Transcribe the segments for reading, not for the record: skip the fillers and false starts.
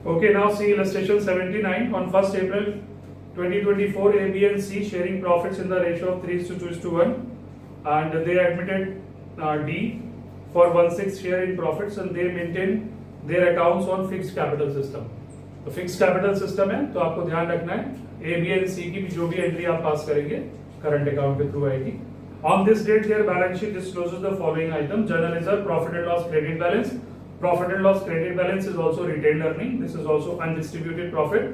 Okay, now see illustration 79. On 1st April 2024, A, B and C sharing profits in the ratio of 3:2:1 and they admitted D for 1/6 share in profits and they maintain their accounts on fixed capital system. तो fix capital system है तो आपको ध्यान रखना है A B and सी की जो भी एंट्री आप पास करेंगे करंट अकाउंट के थ्रू आएगी. On this date, their balance sheet discloses the following item: general reserve, profit and loss, credit balance. Profit and loss credit balance is also retained earning. This is also undistributed profit.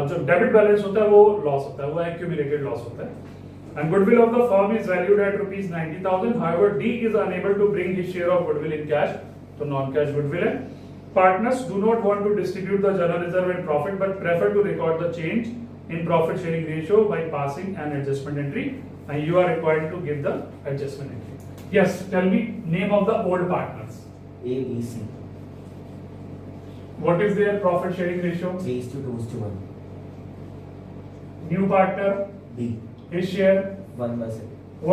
जो debit balance होता है वो loss होता है, वो accumulated loss होता है. And goodwill of the firm is valued at rupees 90,000. However, D is unable to bring his share of goodwill in cash, तो non-cash goodwill है. Partners do not want to distribute the general reserve and profit, but prefer to record the change in profit sharing ratio by passing an adjustment entry, and you are required to give the adjustment entry. Yes, tell me name of the old partners. A, B, C. What is their profit sharing ratio? 3:2:1. New partner, B. his share 1/6.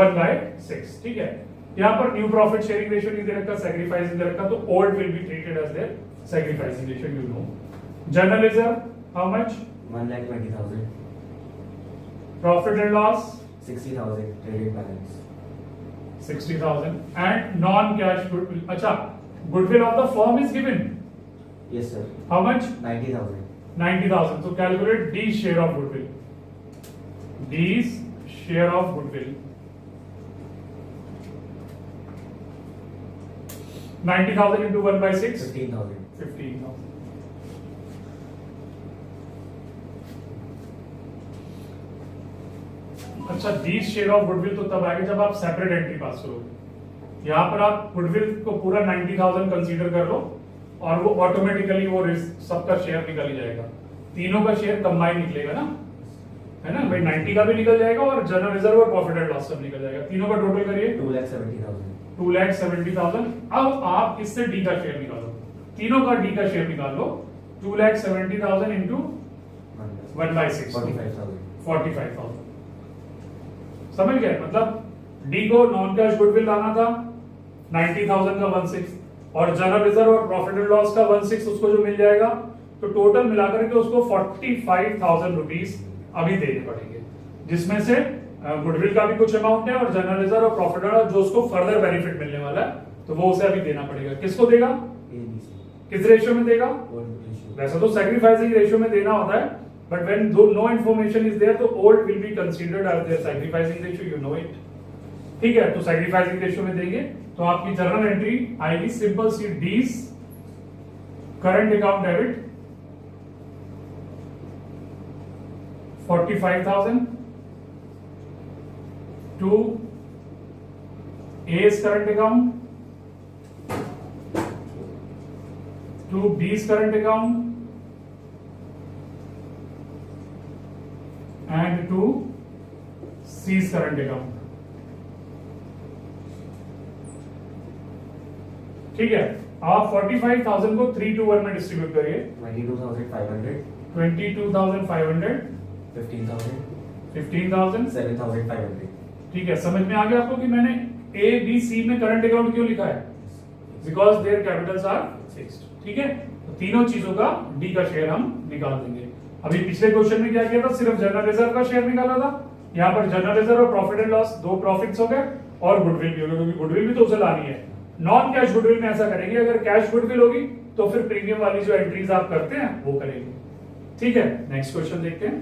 1/6. ठीक है. यहाँ पर new profit sharing ratio नहीं दे रखा, sacrifice नहीं दे रखा, तो old will be treated as their sacrificing ratio. You know. General reserve how much? 1,20,000. Profit and loss 60,000. Credit balance 60,000 and non cash goodwill. अच्छा, goodwill of the firm is given. yes sir. How much? 90,000. 90,000. तो calculate the share of goodwill. These share of goodwill 90,000 into 1/6 15,000. 15,000. अच्छा, D share of goodwill तो तब आएगा जब आप separate entry पास करोगे. यहाँ पर आप गुडविल को पूरा 90,000 कंसीडर कर लो और वो ऑटोमेटिकली वो सबका शेयर निकल ही जाएगा. तीनों का शेयर कंबाइन निकलेगा ना, है ना भाई. 90 का भी निकल जाएगा और जनरल रिजर्व और प्रॉफिट एंड लॉस सब निकल जाएगा. तीनों का टोटल करिए 2,70,000. 2,70,000. अब आप इससे डी का शेयर निकालो, तीनों का डी का शेयर निकाल लो. 2,70,000 इंटू 1/6 45,000. समझ गए? मतलब डी को नॉन कैश गुडविल लाना था 90,000 का 1/6 और जनरल रिजर्व और प्रॉफिट एंड लॉस का 1/6 उसको जो मिल जाएगा, तो टोटल मिलाकर के उसको 45,000 रुपीज अभी देने पड़ेंगे, जिसमें से गुडविल का भी कुछ अमाउंट है और जनरल रिजर्व और प्रॉफिट एंड लॉस जो उसको फर्दर बेनिफिट मिलने वाला है, तो वो उसे अभी देना पड़ेगा. किसको देगा? किस रेशियो में देगा? वैसे तो सैक्रिफाइसिंग रेशियो में देना होता है, but when no information is there, तो old will be considered as their sacrificing ratio. You know it. ठीक है, तो sacrificing ratio में देंगे तो आपकी जर्नल एंट्री आएगी सिंपल सी. D's current account debit 45,000 to A's current account to B's current account and to C's current account. ठीक है, आप 45,000 को 3:1 में डिस्ट्रीब्यूट करिए. 22,500. 22,500 15,000. 15,000 7,500. ठीक है. समझ में आ गया आपको कि मैंने ए बी सी में करंट अकाउंट क्यों लिखा है? Because their capitals are fixed. ठीक है, तो तीनों चीजों का डी का शेयर हम निकाल देंगे. अभी पिछले क्वेश्चन में क्या किया था? सिर्फ जनरल रिजर्व का शेयर निकाला था. यहाँ पर जनरल रिजर्व और प्रॉफिट एंड लॉस दो प्रॉफिट्स हो गए और गुडविल भी हो गया, क्योंकि गुडविल भी तो उसे लानी है. नॉन कैश गुडविल में ऐसा करेंगे, अगर कैश गुडविल होगी तो फिर प्रीमियम वाली जो एंट्रीज आप करते हैं वो करेंगे. ठीक है, नेक्स्ट क्वेश्चन देखते हैं.